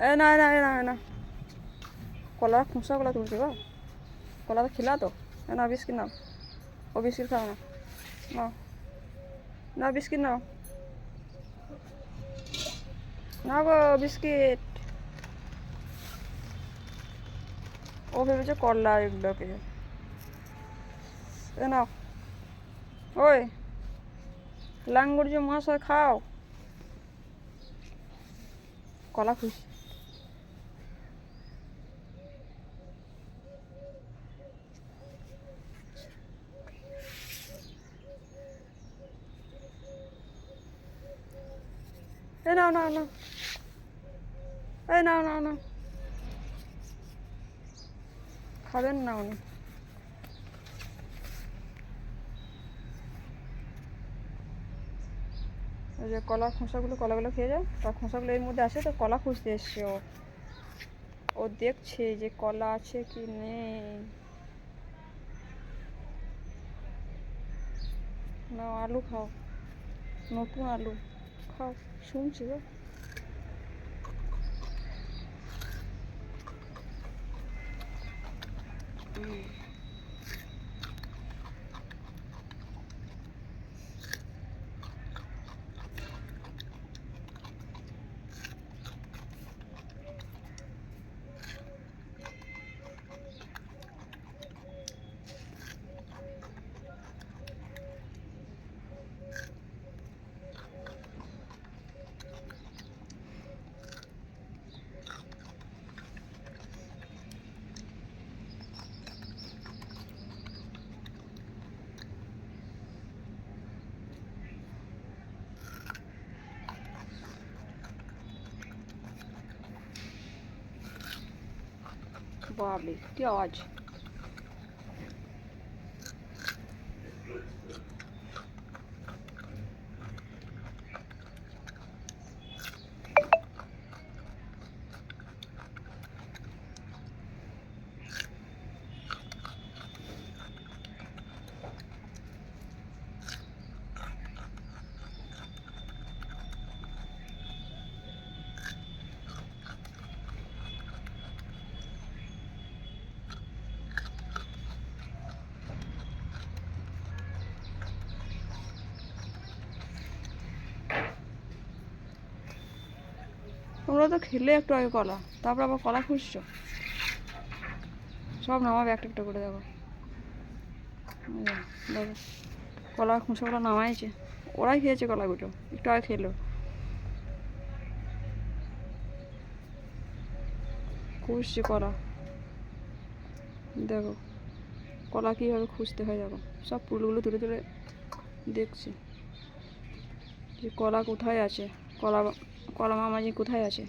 এ না না না না কলার খোসাগুলো তুলছি গো, কলাটা খিলা তো। না বিস্কিট নাও, ও বিস্কিট খাও না, নাও নাও বিস্কিট নাও, নাও গো বিস্কিট। ও ভেবেছে করলা এগুলো কিছু। এ নাও, ওই লাঙ্গুর যে মশাই খাও, কলা খুশি। এ নাও নাও নাও, এই নাও নাও নাও, খাবেন না উনি। ওই যে কলার খোসাগুলো, কলাগুলো খেয়ে যায়, তার খোসাগুলো এর মধ্যে আছে তো, কলা খুঁজতে এসছে ও। ও দেখছে যে কলা আছে কি নেই। না আলু খাও, নতুন আলু খাও, শুনছি গো। বাবরে কি আওয়াজ! তোমরা তো খেলে একটু আগে কলা, তারপর আবার কলা খুঁজছো। সব নামাবে একটা একটা করে, দেখো দেখো কলার খোসাগুলো নামাইছে, ওরাই খেয়েছে কলাগুলো, একটু আগে খেলো। খুঁজছে কলা, দেখো কলা কীভাবে খুঁজতে হয়, দেখো সব ফুলগুলো তুলে তুলে দেখছি যে কলা কোথায় আছে, কলা কলা মামাজি কোথায় আছে।